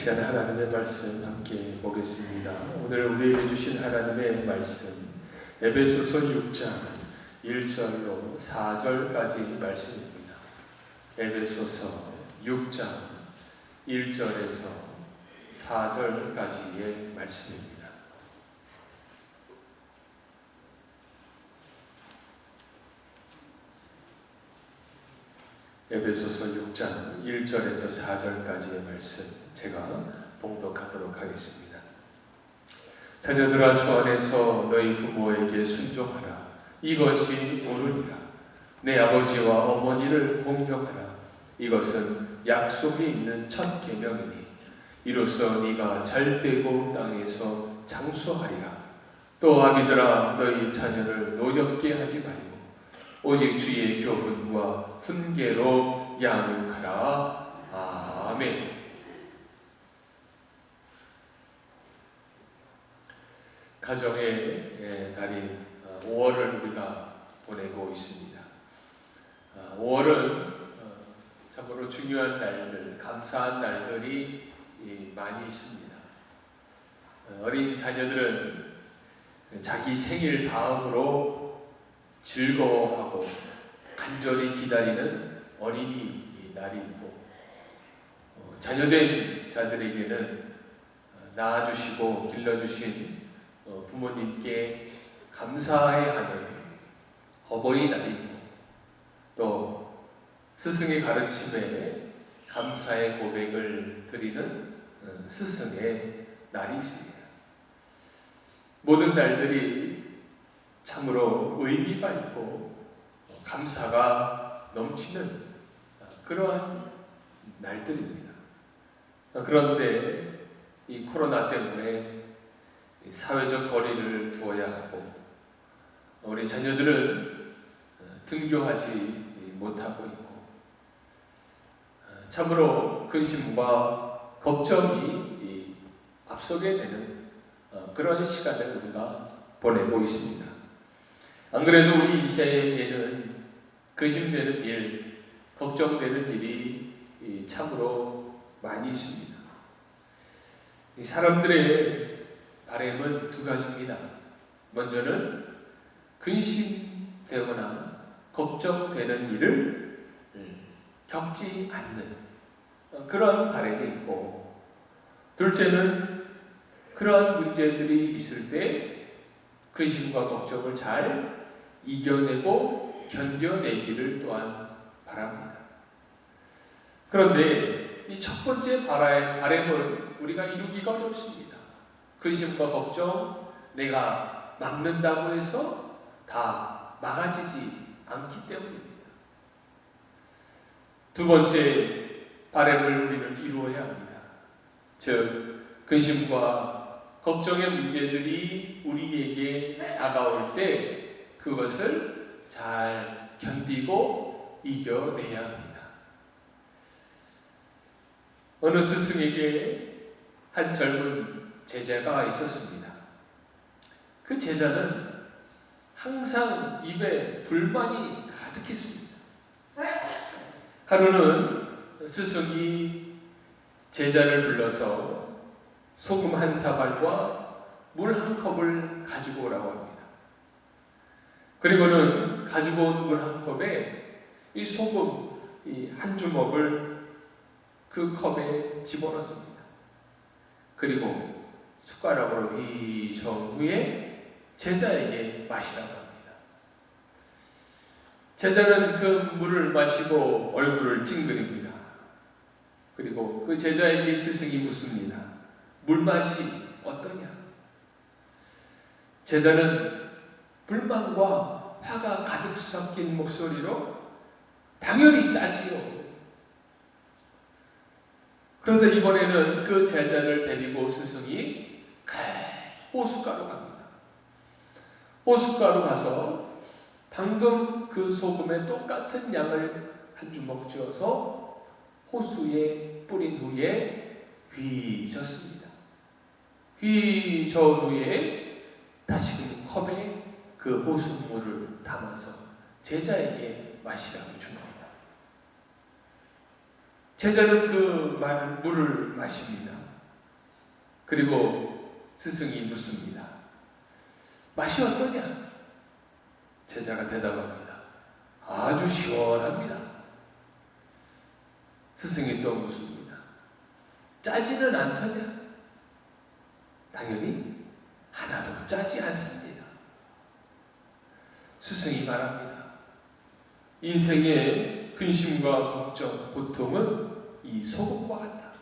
시간에 하나님의 말씀 함께 보겠습니다. 오늘 우리에게 주신 하나님의 말씀 에베소서 6장 1절로 4절까지 말씀입니다. 에베소서 6장 1절에서 4절까지의 말씀입니다. 에베소서 6장 1절에서 4절까지의 말씀 제가 봉독하도록 하겠습니다. 자녀들아, 주 안에서 너희 부모에게 순종하라. 이것이 옳으니라. 내 아버지와 어머니를 공경하라. 이것은 약속이 있는 첫 계명이니 이로써 네가 잘되고 땅에서 장수하리라. 또 아비들아, 너희 자녀를 노엽게 하지 말고 오직 주의 교훈과 훈계로 양육하라. 아멘. 가정의 달인 5월을 우리가 보내고 있습니다. 5월은 참으로 중요한 날들, 감사한 날들이 많이 있습니다. 어린 자녀들은 자기 생일 다음으로 즐거워하고 간절히 기다리는 어린이날이 있고, 자녀된 자들에게는 낳아주시고 길러주신 부모님께 감사의 하는 어버이날이 있고, 또 스승의 가르침에 감사의 고백을 드리는 스승의 날이 있습니다. 모든 날들이 참으로 의미가 있고 감사가 넘치는 그러한 날들입니다. 그런데 이 코로나 때문에 사회적 거리를 두어야 하고 우리 자녀들은 등교하지 못하고 있고 참으로 근심과 걱정이 앞서게 되는 그런 시간을 우리가 보내고 있습니다. 안 그래도 우리 이 시대에는 근심되는 일, 걱정되는 일이 참으로 많이 있습니다. 사람들의 바람은 두 가지입니다. 먼저는 근심되거나 걱정되는 일을 겪지 않는 그런 바람이 있고, 둘째는 그러한 문제들이 있을 때 근심과 걱정을 잘 이겨내고 견뎌내기를 또한 바랍니다. 그런데 이 첫 번째 바람을 우리가 이루기가 어렵습니다. 근심과 걱정, 내가 막는다고 해서 다 막아지지 않기 때문입니다. 두 번째 바람을 우리는 이루어야 합니다. 즉, 근심과 걱정의 문제들이 우리에게 다가올 때 그것을 잘 견디고 이겨내야 합니다. 어느 스승에게 한 젊은 제자가 있었습니다. 그 제자는 항상 입에 불만이 가득했습니다. 하루는 스승이 제자를 불러서 소금 한 사발과 물 한 컵을 가지고 오라고 합니다. 그리고는 가지고 온 물 한 컵에 이 소금 한 주먹을 그 컵에 집어넣습니다. 그리고 숟가락으로 휘저은 후에 제자에게 마시라고 합니다. 제자는 그 물을 마시고 얼굴을 찡그립니다. 그리고 그 제자에게 스승이 묻습니다. 물맛이 어떠냐? 제자는 불만과 화가 가득 섞인 목소리로 당연히 짜지요. 그래서 이번에는 그 제자를 데리고 스승이 호숫가로 갑니다. 호숫가로 가서 방금 그 소금에 똑같은 양을 한 주먹 쥐어서 호수에 뿌린 후에 휘젓습니다. 휘저은 후에 다시금 컵에 그 호수물을 담아서 제자에게 마시라고 준 겁니다. 제자는 그 물을 마십니다. 그리고 스승이 묻습니다. 맛이 어떠냐? 제자가 대답합니다. 아주 시원합니다. 스승이 또 묻습니다. 짜지는 않더냐? 당연히 하나도 짜지 않습니다. 스승이 말합니다. 인생의 근심과 걱정, 고통은 이 소금과 같다.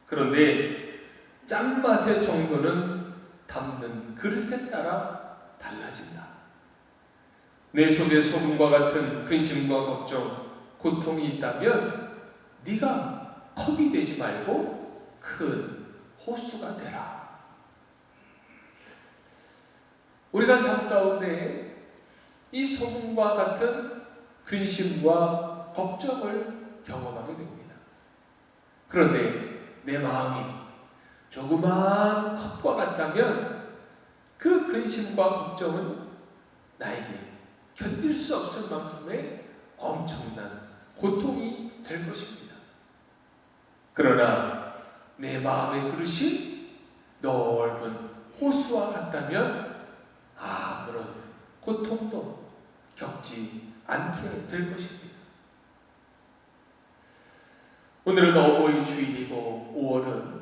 그런데 짠맛의 정도는 담는 그릇에 따라 달라진다. 내 속에 소금과 같은 근심과 걱정, 고통이 있다면 네가 컵이 되지 말고 큰 호수가 되라. 우리가 삶 가운데 이 소금과 같은 근심과 걱정을 경험하게 됩니다. 그런데 내 마음이 조그마한 컵과 같다면 그 근심과 걱정은 나에게 견딜 수 없을 만큼의 엄청난 고통이 될 것입니다. 그러나 내 마음의 그릇이 넓은 호수와 같다면 아무런 고통도 겪지 않게 될 것입니다. 오늘은 어버이 주일이고 5월은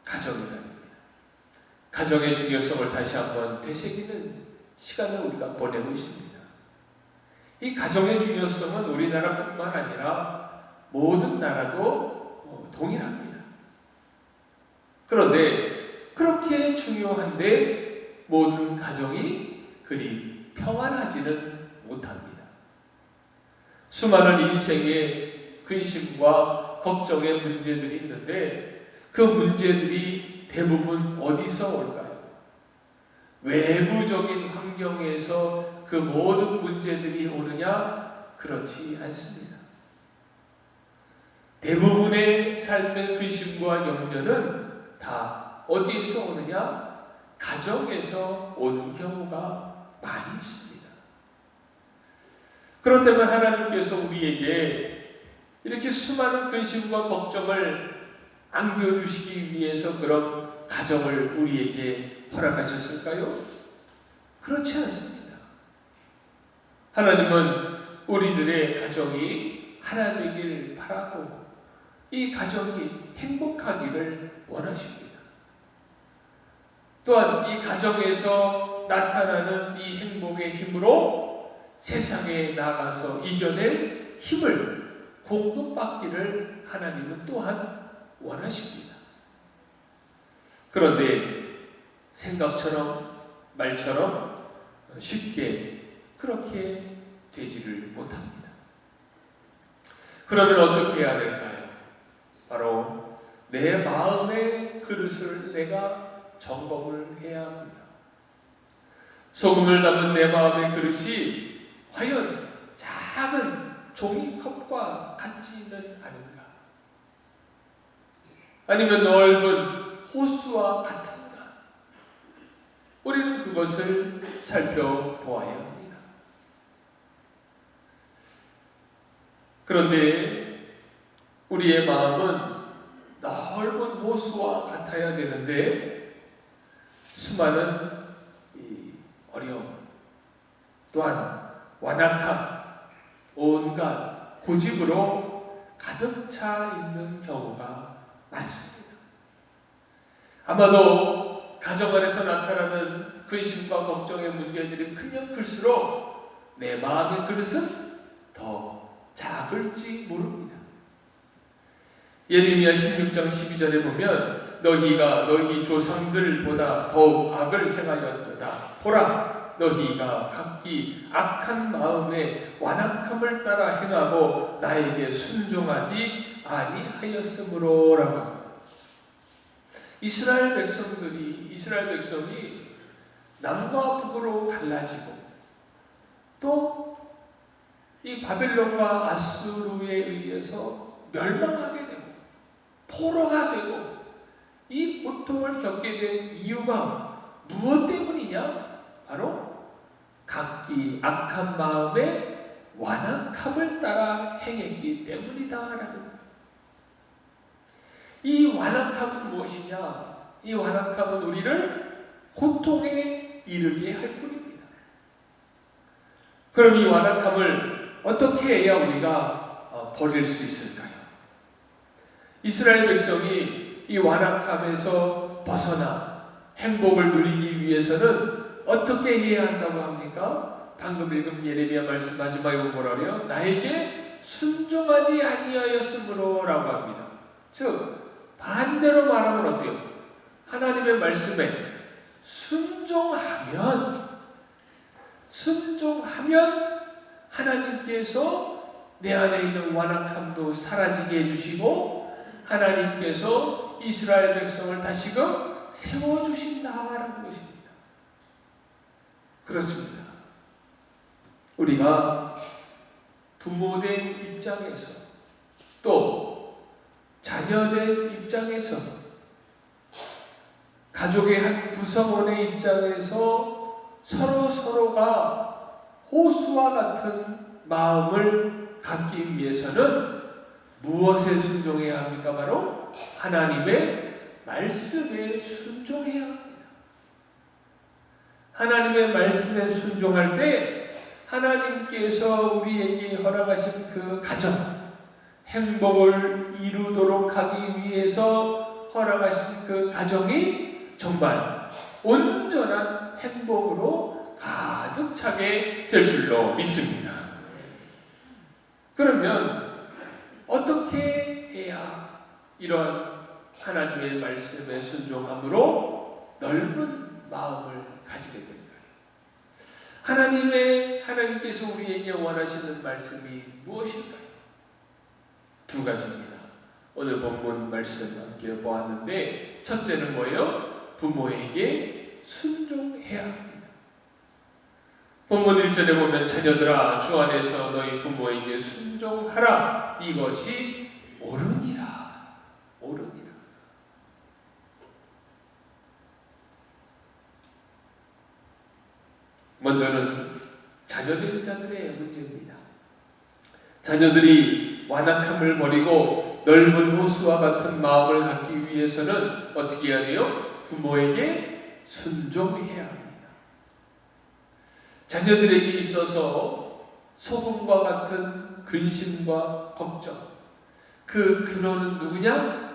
가정의 달입니다. 가정의 중요성을 다시 한번 되새기는 시간을 우리가 보내고 있습니다. 이 가정의 중요성은 우리나라뿐만 아니라 모든 나라도 동일합니다. 그런데 그렇게 중요한데 모든 가정이 그리 평안하지는 못합니다. 수많은 인생의 근심과 걱정의 문제들이 있는데 그 문제들이 대부분 어디서 올까요? 외부적인 환경에서 그 모든 문제들이 오느냐? 그렇지 않습니다. 대부분의 삶의 근심과 염려는 다 어디에서 오느냐? 가정에서 오는 경우가 많이 있습니다. 그렇다면 하나님께서 우리에게 이렇게 수많은 근심과 걱정을 안겨주시기 위해서 그런 가정을 우리에게 허락하셨을까요? 그렇지 않습니다. 하나님은 우리들의 가정이 하나 되길 바라고 이 가정이 행복하기를 원하십니다. 또한 이 가정에서 나타나는 이 행복의 힘으로 세상에 나가서 이겨낼 힘을 공급받기를 하나님은 또한 원하십니다. 그런데 생각처럼 말처럼 쉽게 그렇게 되지를 못합니다. 그러면 어떻게 해야 될까요? 바로 내 마음의 그릇을 내가 점검을 해야 합니다. 소금을 담은 내 마음의 그릇이 과연 작은 종이컵과 같지는 않은가? 아니면 넓은 호수와 같은가? 우리는 그것을 살펴보아야 합니다. 그런데 우리의 마음은 넓은 호수와 같아야 되는데 수많은 어려움, 또한 완악함, 온갖 고집으로 가득 차 있는 경우가 많습니다. 아마도 가정 안에서 나타나는 근심과 걱정의 문제들이 크면 클수록 내 마음의 그릇은 더 작을지 모릅니다. 예레미야 16장 12절에 보면 너희가 너희 조상들보다 더욱 악을 행하였도다. 보라, 너희가 각기 악한 마음에 완악함을 따라 행하고 나에게 순종하지 아니하였으므로라고. 이스라엘 백성이 남과 북으로 갈라지고 또 이 바벨론과 아수르에 의해서 멸망하게 되고 포로가 되고 이 고통을 겪게 된 이유가 무엇 때문이냐? 바로 각기 악한 마음에 완악함을 따라 행했기 때문이다라는 거예요. 이 완악함은 무엇이냐? 이 완악함은 우리를 고통에 이르게 할 뿐입니다. 그럼 이 완악함을 어떻게 해야 우리가 버릴 수 있을까요? 이스라엘 백성이 이 완악함에서 벗어나 행복을 누리기 위해서는 어떻게 해야 한다고 합니까? 방금 읽은 예레미야 말씀 마지막에 뭐라고요? 나에게 순종하지 아니하였으므로 라고 합니다. 즉 반대로 말하면 어때요? 하나님의 말씀에 순종하면 하나님께서 내 안에 있는 완악함도 사라지게 해주시고 하나님께서 이스라엘 백성을 다시금 세워주신다라는 것입니다. 그렇습니다. 우리가 부모된 입장에서 또 자녀된 입장에서 가족의 한 구성원의 입장에서 서로가 호수와 같은 마음을 갖기 위해서는 무엇에 순종해야 합니까? 바로 하나님의 말씀에 순종해야 합니다. 하나님의 말씀에 순종할 때 하나님께서 우리에게 허락하신 그 가정, 행복을 이루도록 하기 위해서 허락하신 그 가정이 정말 온전한 행복으로 가득 차게 될 줄로 믿습니다. 그러면 어떻게 해야 이런 하나님의 말씀에 순종함으로 넓은 마음을 가지게 될까요? 하나님께서 우리에게 원하시는 말씀이 무엇일까요? 두 가지입니다. 오늘 본문 말씀 함께 보았는데 첫째는 뭐예요? 부모에게 순종해야 합니다. 본문 1절에 보면 자녀들아 주 안에서 너희 부모에게 순종하라 이것이 옳으니라. 옳으니라. 먼저는 자녀된 자들의 문제입니다. 자녀들이 완악함을 버리고 넓은 호수와 같은 마음을 갖기 위해서는 어떻게 해야 돼요? 부모에게 순종해야 합니다. 자녀들에게 있어서 소금과 같은 근심과 걱정, 그 근원은 누구냐?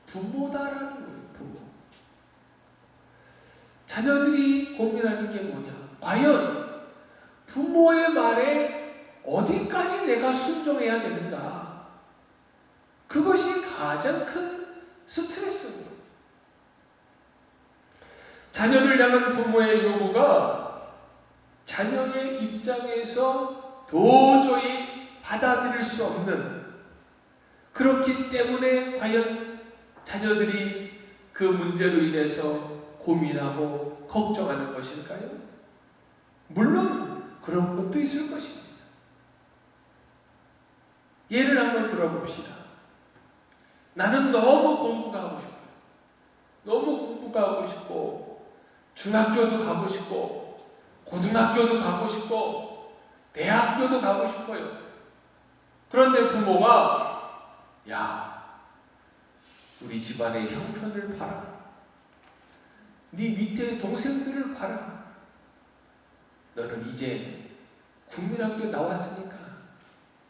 부모다라는 거예요. 부모. 자녀들이 고민하는 게 뭐냐? 과연 부모의 말에 어디까지 내가 순종해야 되는가? 그것이 가장 큰 스트레스입니다. 자녀를 향한 부모의 요구가 자녀의 입장에서 도저히 받아들일 수 없는, 그렇기 때문에 과연 자녀들이 그 문제로 인해서 고민하고 걱정하는 것일까요? 물론 그런 것도 있을 것입니다. 예를 한번 들어봅시다. 나는 너무 공부가 하고 싶어요. 너무 공부가 하고 싶고 중학교도 가고 싶고 고등학교도 가고 싶고 대학교도 가고 싶어요. 그런데 부모가 야, 우리 집안의 형편을 봐라. 네 밑에 동생들을 봐라. 너는 이제 국민학교 나왔으니까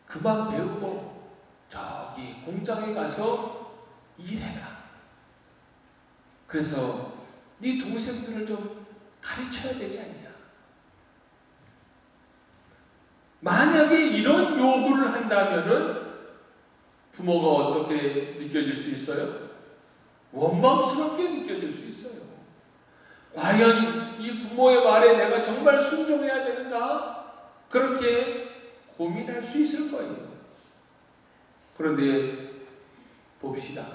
그만 배우고 저기 공장에 가서 일해라. 그래서 네 동생들을 좀 가르쳐야 되지 않냐. 만약에 이런 요구를 한다면은 부모가 어떻게 느껴질 수 있어요? 원망스럽게 느껴질 수 있어요. 과연 이 부모의 말에 내가 정말 순종해야 되는가? 그렇게 고민할 수 있을 거예요. 그런데 봅시다.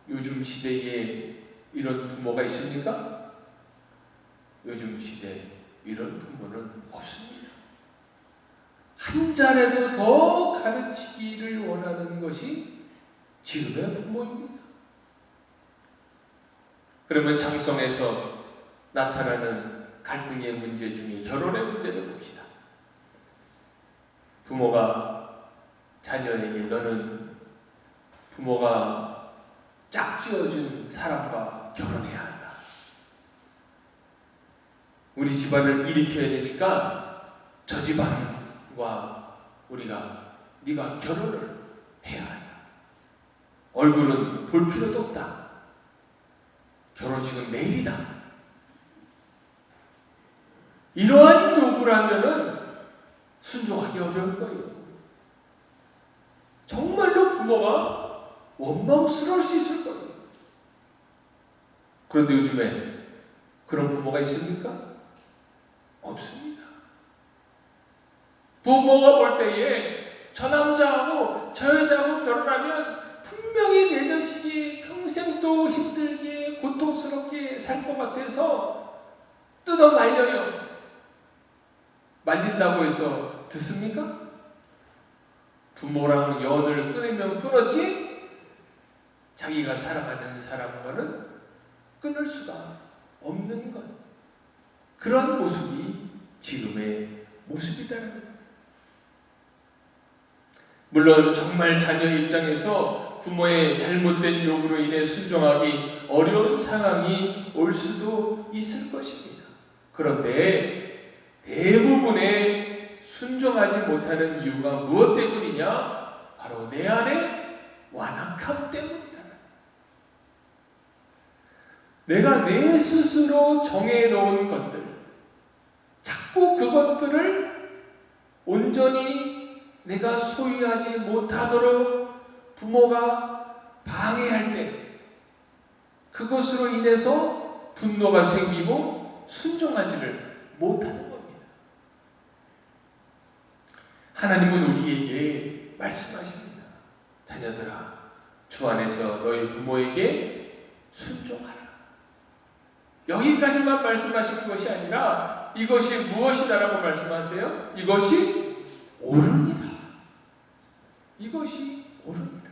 요즘 시대에 이런 부모가 있습니까? 요즘 시대에 이런 부모는 없습니다. 한 자라도 더 가르치기를 원하는 것이 지금의 부모입니다. 그러면 장성에서 나타나는 갈등의 문제 중에 결혼의 문제를 봅시다. 부모가 자녀에게 너는 부모가 짝지어준 사람과 결혼해야 한다. 우리 집안을 일으켜야 되니까 저 집안과 네가 결혼을 해야 한다. 얼굴은 볼 필요도 없다. 결혼식은 내일이다. 이러한 요구를 하면은 순종하기 어려울 거예요. 정말로 부모가 원망스러울 수 있을 거예요. 그런데 요즘에 그런 부모가 있습니까? 없습니다. 부모가 볼 때에 저 남자하고 저 여자하고 결혼하면 분명히 내 자식이 평생 또 힘들게 고통스럽게 살 것 같아서 뜯어 말려요. 말린다고 해서 듣습니까? 부모랑 연을 끊으면 끊었지 자기가 사랑하는 사람과는 끊을 수가 없는 것. 그런 모습이 지금의 모습이다라는 것. 물론 정말 자녀 입장에서 부모의 잘못된 요구로 인해 순종하기 어려운 상황이 올 수도 있을 것입니다. 그런데 대부분의 순종하지 못하는 이유가 무엇 때문이냐? 바로 내 안에 완악함 때문이다. 내가 내 스스로 정해놓은 것들, 자꾸 그것들을 온전히 내가 소유하지 못하도록 부모가 방해할 때 그것으로 인해서 분노가 생기고 순종하지를 못하는 겁니다. 하나님은 우리에게 말씀하십니다. 자녀들아, 주 안에서 너희 부모에게 순종하라. 여기까지만 말씀하시는 것이 아니라 이것이 무엇이다라고 말씀하세요? 이것이 옳으니라. 이것이 옳으니라.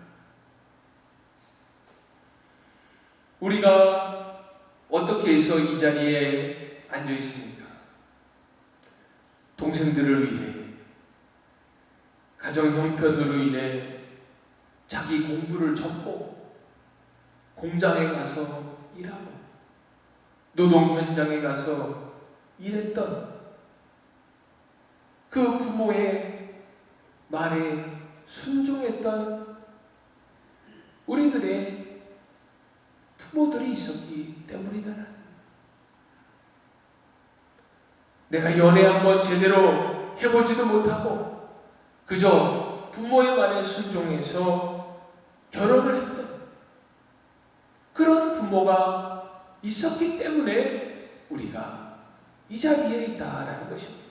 우리가 어떻게 해서 이 자리에 앉아 있습니까? 동생들을 위해, 가정 형편으로 인해 자기 공부를 접고 공장에 가서 일하고 노동 현장에 가서 일했던 그 부모의 말에 순종했던 우리들의 부모들이 있었기 때문이다. 내가 연애 한번 제대로 해보지도 못하고 그저 부모의 말에 순종해서 결혼을 했던 그런 부모가 있었기 때문에 우리가 이 자리에 있다라는 것입니다.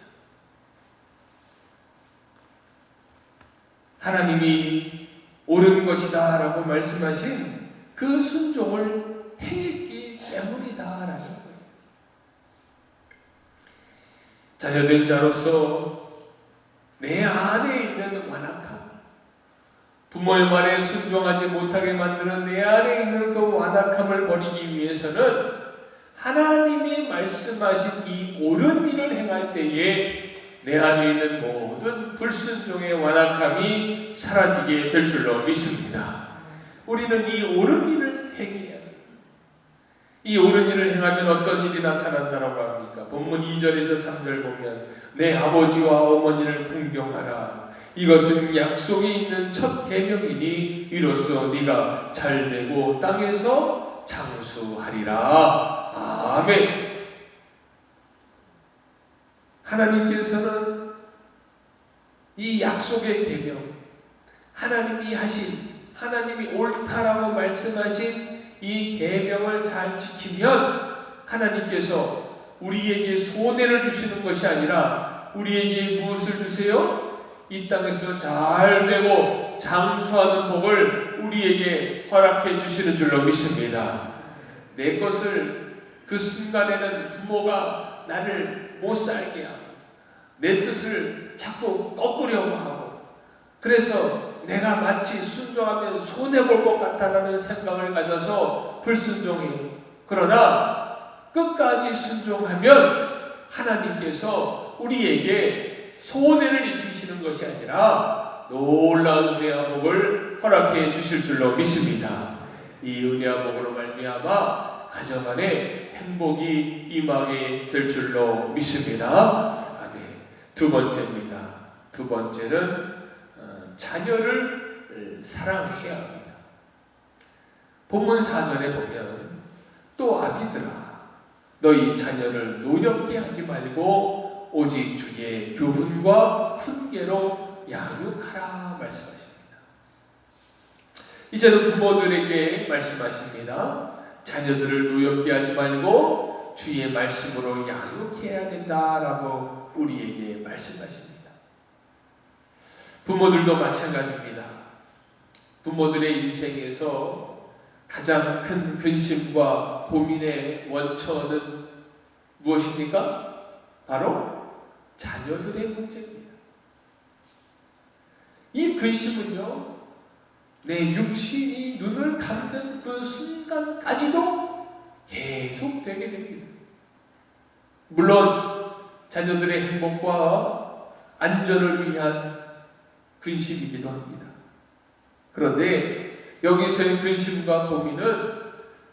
하나님이 옳은 것이다 라고 말씀하신 그 순종을 행했기 때문이다 라는 거예요. 자녀된 자로서 내 안에 있는 완악함, 부모의 말에 순종하지 못하게 만드는 내 안에 있는 그 완악함을 버리기 위해서는 하나님이 말씀하신 이 옳은 일을 행할 때에 내 안에 있는 모든 불순종의 완악함이 사라지게 될 줄로 믿습니다. 우리는 이 옳은 일을 행해야 돼요. 이 옳은 일을 행하면 어떤 일이 나타난다라고 합니까? 본문 2절에서 3절 보면 내 아버지와 어머니를 공경하라. 이것은 약속이 있는 첫 계명이니 이로써 네가 잘되고 땅에서 장수하리라. 아멘. 하나님께서는 이 약속의 계명, 하나님이 하신, 하나님이 옳다라고 말씀하신 이 계명을 잘 지키면 하나님께서 우리에게 손해를 주시는 것이 아니라 우리에게 무엇을 주세요? 이 땅에서 잘 되고 장수하는 복을 우리에게 허락해 주시는 줄로 믿습니다. 내 것을 그 순간에는 부모가 나를 못 살게 하고 내 뜻을 자꾸 꺾으려고 하고 그래서 내가 마치 순종하면 손해볼 것 같다는 생각을 가져서 불순종해요. 그러나 끝까지 순종하면 하나님께서 우리에게 손해를 입히시는 것이 아니라 놀라운 은혜와 복을 허락해 주실 줄로 믿습니다. 이 은혜와 복으로 말미암아 가정 안에 행복이 임하게 될 줄로 믿습니다. 아멘. 두 번째입니다. 두 번째는 자녀를 사랑해야 합니다. 본문 4절에 보면 또 아비들아 너희 자녀를 노엽게 하지 말고 오직 주의 교훈과 훈계로 양육하라 말씀하십니다. 이제는 부모들에게 말씀하십니다. 자녀들을 노엽게 하지 말고 주의 말씀으로 양육해야 된다라고 우리에게 말씀하십니다. 부모들도 마찬가지입니다. 부모들의 인생에서 가장 큰 근심과 고민의 원천은 무엇입니까? 바로 자녀들의 문제입니다. 이 근심은요, 내 육신이 눈을 감는 그 순간까지도 계속 되게 됩니다. 물론 자녀들의 행복과 안전을 위한 근심이기도 합니다. 그런데 여기서의 근심과 고민은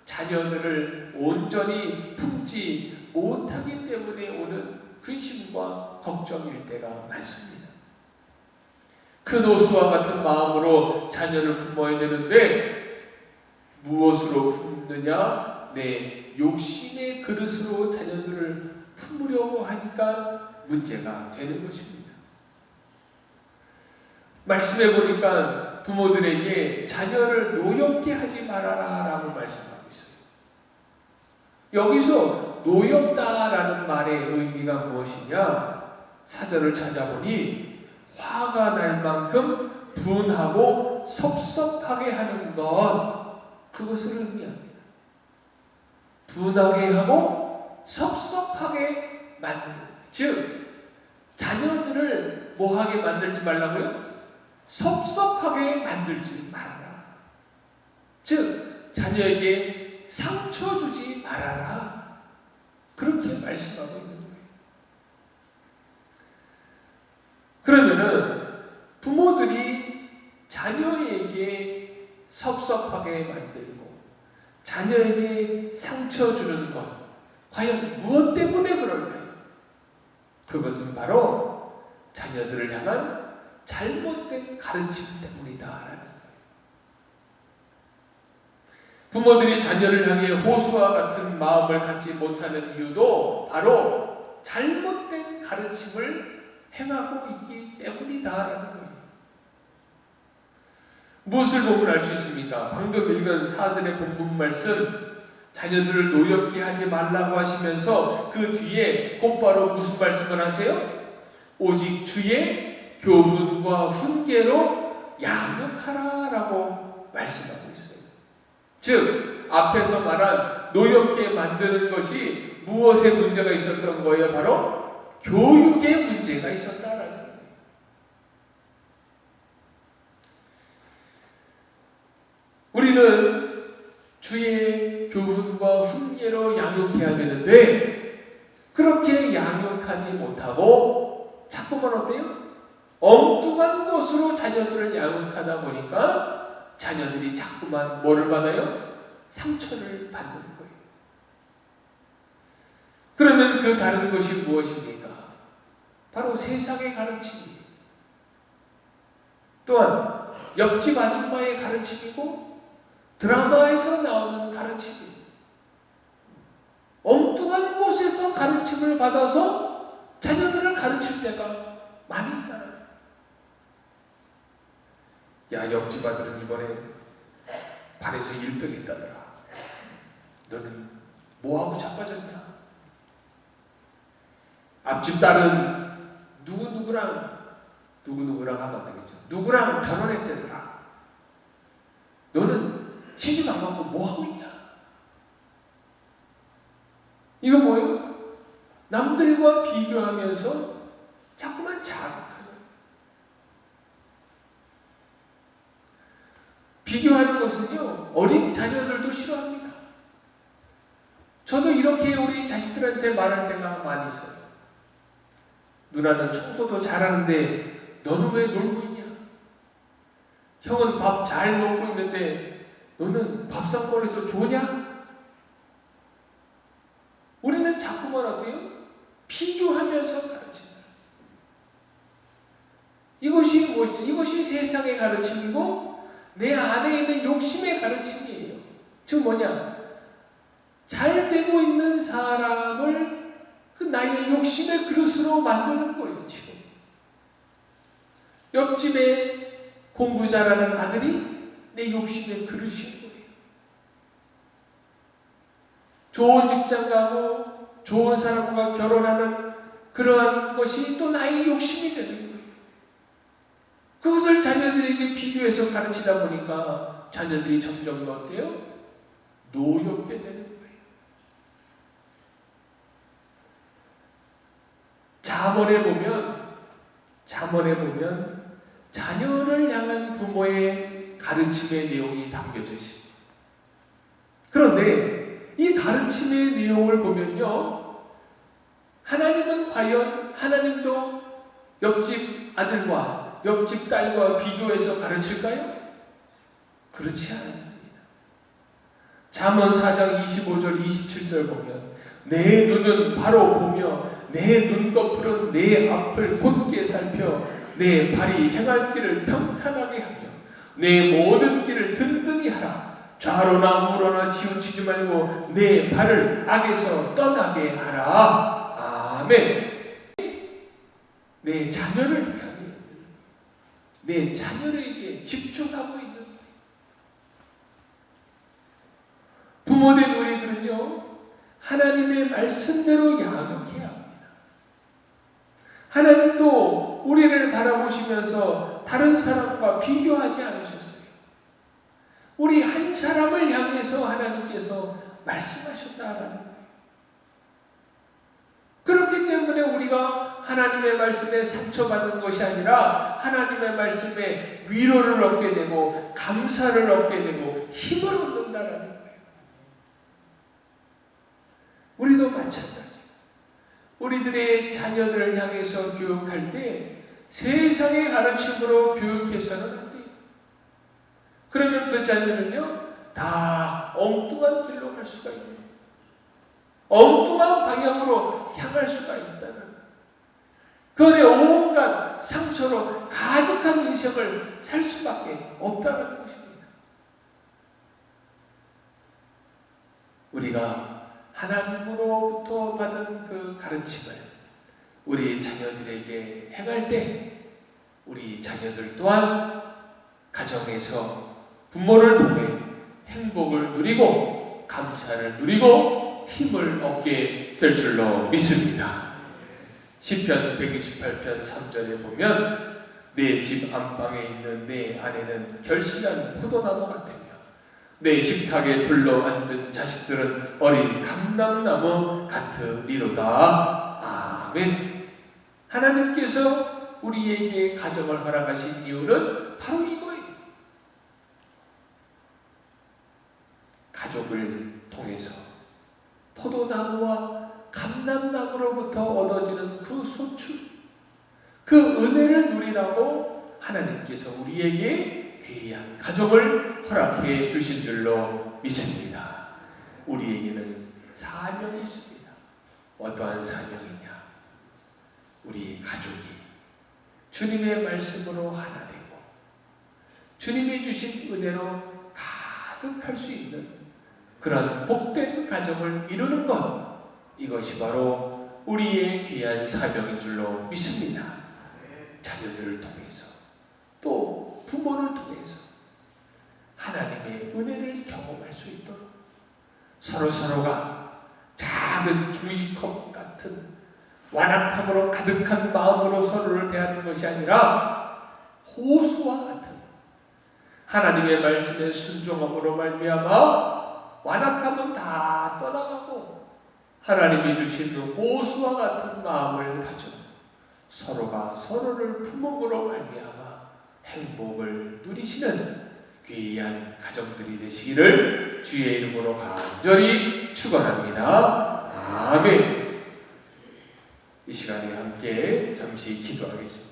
자녀들을 온전히 품지 못하기 때문에 오는 근심과 걱정일 때가 많습니다. 큰 호수와 같은 마음으로 자녀를 품어야 되는데 무엇으로 품느냐? 내 욕심의 그릇으로 자녀들을 품으려고 하니까 문제가 되는 것입니다. 말씀해 보니까 부모들에게 자녀를 노엽게 하지 말아라 라고 말씀하고 있어요. 여기서 노엽다라는 말의 의미가 무엇이냐? 사절을 찾아보니 화가 날 만큼 분하고 섭섭하게 하는 것, 그것을 의미합니다. 분하게 하고 섭섭하게 만드는 것. 즉 자녀들을 뭐하게 만들지 말라고요? 섭섭하게 만들지 말아라. 즉 자녀에게 상처 주지 말아라. 그렇게 말씀하고 있는 거예요. 그러면은 부모들이 자녀에게 섭섭하게 만들고 자녀에게 상처 주는 것, 과연 무엇 때문에 그럴까요? 그것은 바로 자녀들을 향한 잘못된 가르침 때문이다라는 거예요. 부모들이 자녀를 향해 호수와 같은 마음을 갖지 못하는 이유도 바로 잘못된 가르침을 행하고 있기 때문이다라는 거예요. 무엇을 보면 알 수 있습니까? 방금 읽은 4절의 본문 말씀, 자녀들을 노엽게 하지 말라고 하시면서 그 뒤에 곧바로 무슨 말씀을 하세요? 오직 주의 교훈과 훈계로 양육하라 라고 말씀하고 있어요. 즉 앞에서 말한 노엽게 만드는 것이 무엇에 문제가 있었던 거예요? 바로 교육에 문제가 있었다라는 거예요. 우리는 주의 교훈과 훈계로 양육해야 되는데 그렇게 양육하지 못하고 자꾸만 어때요? 엉뚱한 것으로 자녀들을 양육하다 보니까 자녀들이 자꾸만 뭐를 받아요? 상처를 받는 거예요. 그러면 그 다른 것이 무엇입니까? 바로 세상의 가르침이에요. 또한 옆집 아줌마의 가르침이고 드라마에서 나오는 가르침이에요. 엉뚱한 곳에서 가르침을 받아서 자녀들을 가르칠 때가 많이 있다. 야, 옆집 아들은 이번에 반에서 1등 했다더라. 너는 뭐하고 자빠졌냐? 앞집 딸은 누구누구랑 하면 안 되겠죠. 누구랑 결혼했대더라. 너는 시집 안 가고 뭐하고 있냐? 이거 뭐예요? 남들과 비교하면서 자꾸만 자극하는. 비교하는 것은요, 어린 자녀들도 싫어합니다. 저도 이렇게 우리 자식들한테 말할 때가 많이 있어요. 누나는 청소도 잘하는데 너는 왜 놀고 있냐? 형은 밥 잘 먹고 있는데 너는 밥상머리에서 좋냐? 우리는 자꾸만 어때요? 비교하면서 가르친다. 이것이 무엇이냐? 이것이 세상의 가르침이고 내 안에 있는 욕심의 가르침이에요. 즉 뭐냐? 잘 되고 있는 사람을 그 나의 욕심의 그릇으로 만드는 거예요. 지금 옆집에 공부 잘하는 아들이 내 욕심의 그릇인 거예요. 좋은 직장 가고 좋은 사람과 결혼하는 그러한 것이 또 나의 욕심이 되는 거예요. 그것을 자녀들에게 비교해서 가르치다 보니까 자녀들이 점점 더 어때요? 노엽게 되는 거예요. 잠언에 보면 자녀를 향한 부모의 가르침의 내용이 담겨져 있습니다. 그런데 이 가르침의 내용을 보면요, 하나님은 과연 하나님도 옆집 아들과 옆집 딸과 비교해서 가르칠까요? 그렇지 않습니다. 잠언 4장 25절 27절 보면 내 눈은 바로 보며 내 눈꺼풀은 내 앞을 곧게 살펴 내 발이 행할 길을 평탄하게 하며 내 모든 길을 든든히 하라. 좌로나 우로나 치우치지 말고 내 발을 악에서 떠나게 하라. 아멘. 내 자녀를 향해 내 자녀에게 집중하고 있는 거예요. 부모된 우리들은요, 하나님의 말씀대로 양육해야 합니다. 하나님도 우리를 바라보시면서 다른 사람과 비교하지 않으셨어요. 우리 한 사람을 향해서 하나님께서 말씀하셨다라는 거예요. 그렇기 때문에 우리가 하나님의 말씀에 상처받는 것이 아니라 하나님의 말씀에 위로를 얻게 되고 감사를 얻게 되고 힘을 얻는다라는 거예요. 우리도 마찬가지. 우리들의 자녀들을 향해서 교육할 때 세상의 가르침으로 교육해서는 안 돼요. 그러면 그 자녀는요, 다 엉뚱한 길로 갈 수가 있는 거예요. 엉뚱한 방향으로 향할 수가 있다는 거예요. 그 안에 온갖 상처로 가득한 인생을 살 수밖에 없다는 것입니다. 우리가 하나님으로부터 받은 그 가르침을 우리 자녀들에게 행할 때 우리 자녀들 또한 가정에서 부모를 통해 행복을 누리고 감사를 누리고 힘을 얻게 될 줄로 믿습니다. 시편 128편 3절에 보면 내 집 안방에 있는 내 아내는 결실한 포도나무 같으며 내 식탁에 둘러앉은 자식들은 어린 감람나무 같으리로다. 아멘. 하나님께서 우리에게 가정을 허락하신 이유는 바로 이거예요. 가족을 통해서 포도나무와 감람나무로부터 얻어지는 그 소출, 그 은혜를 누리라고 하나님께서 우리에게 귀한 가정을 허락해 주신 줄로 믿습니다. 우리에게는 사명이 있습니다. 어떠한 사명이냐? 우리 가족이 주님의 말씀으로 하나 되고 주님이 주신 은혜로 가득할 수 있는 그런 복된 가정을 이루는 것, 이것이 바로 우리의 귀한 사명인 줄로 믿습니다. 자녀들을 통해서 또 부모를 통해서 하나님의 은혜를 경험할 수 있도록 서로가 작은 종이컵 같은 완악함으로 가득한 마음으로 서로를 대하는 것이 아니라 호수와 같은 하나님의 말씀에 순종함으로 말미암아 완악함은 다 떠나가고 하나님이 주신 그 호수와 같은 마음을 가져 서로가 서로를 품음으로 말미암아 행복을 누리시는 귀한 가정들이 되시기를 주의 이름으로 간절히 축원합니다. 아멘. 이 시간에 함께 잠시 기도하겠습니다.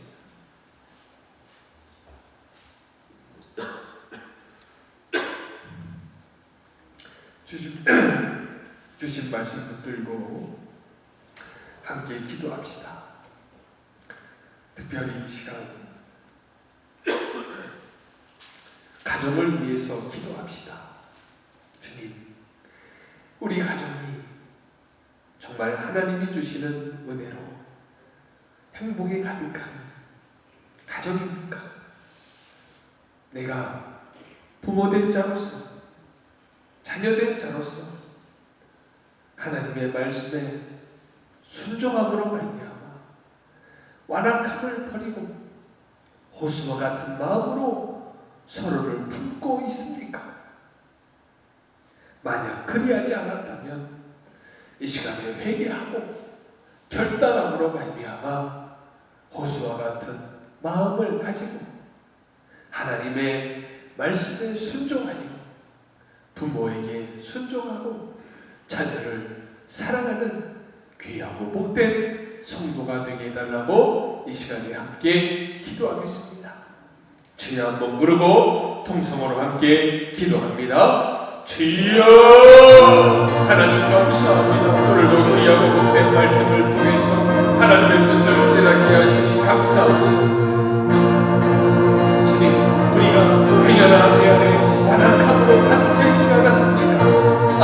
주신 말씀 붙들고 함께 기도합시다. 특별히 이 시간 가정을 위해서 기도합시다. 주님, 우리 가정이 정말 하나님이 주시는 은혜로 행복이 가득한 가정입니까? 내가 부모된 자로서, 자녀된 자로서 하나님의 말씀에 순종함으로 말미암아 완악함을 버리고 호수와 같은 마음으로 서로를 품고 있습니까? 만약 그리하지 않았다면 이 시간에 회개하고 결단함으로 말미암아 호수와 같은 마음을 가지고 하나님의 말씀에 순종하여 부모에게 순종하고 자녀를 사랑하는 귀하고 복된 성도가 되게 해달라고 이 시간에 함께 기도하겠습니다. 주여 한번 부르고 통성으로 함께 기도합니다. 주여 하나님 감사합니다. 오늘도 귀하고 복된 말씀을 통해서 하나님의 뜻을 깨닫게 하시니 감사합니다. 주님, 우리가 회개나 내 안에 완악함으로 가득 차 있지 않았습니까?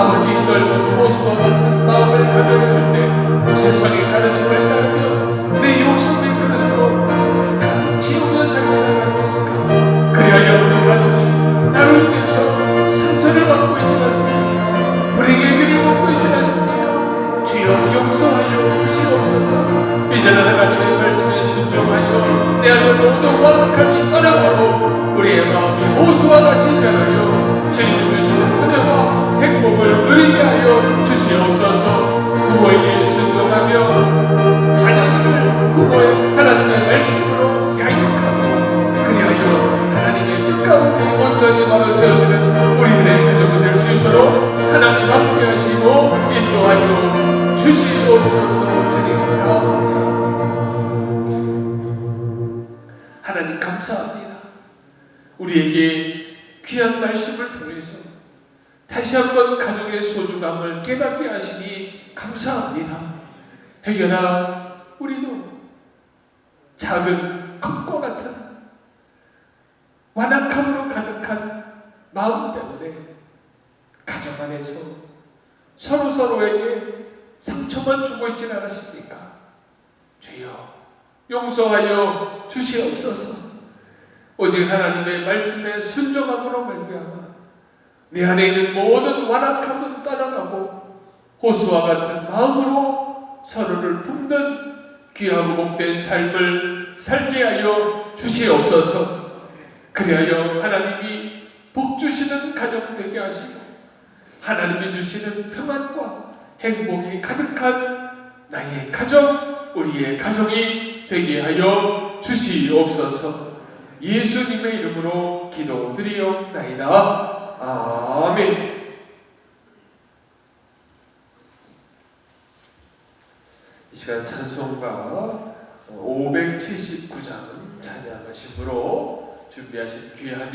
아버지, 넓은 호수와 같은 마음을 가져야 하는데 세상의 가르침을 따르며 내 욕심의 그릇으로 가득 채우며 살지 않았습니까? 그리하여 우리 가정이 나로 인해서 상처를 받고 있지 않습니까? 불행의 길을 걷고 있지 않습니까? 주여 용서하여 주시옵소서. 이제는 하나님의 말씀에 순종하여 내 안에 모든 완악함이 떠나가고 우리의 마음이 호수와 같이 변하여 주님이 주시는 은혜와 행복을 누리게 하여 주시옵소서. 부모에게 순종하며 자녀들을 부모의 하나님의 말씀으로 양육하고 그리하여 하나님의 뜻 가운데 온전히 바로 세워지는 우리들의 가정이 될 수 있도록 하나님 함께 하시고 인도하여 주시옵소서. 주님 감사합니다. 하나님 감사합니다. 우리에게 귀한 말씀을 통해서 다시 한번 가정의 소중함을 깨닫게 하시니 감사합니다. 혜견아, 우리도 작은 컵과 같은 완악함으로 가득한 마음 때문에 가정 안에서 서로에게 상처만 주고 있지는 않았습니까? 주여 용서하여 주시옵소서. 오직 하나님의 말씀에 순종함으로 말미암아 내 안에 있는 모든 완악함은 떠나가고 호수와 같은 마음으로 서로를 품는 귀하고 복된 삶을 살게 하여 주시옵소서. 그리하여 하나님이 복 주시는 가정 되게 하시고 하나님이 주시는 평안과 행복이 가득한 나의 가정, 우리의 가정이 되게 하여 주시옵소서. 예수님의 이름으로 기도드리옵나이다. 아멘. 이 시간 찬송가 579장 찬양하심으로 준비하신 귀한 예물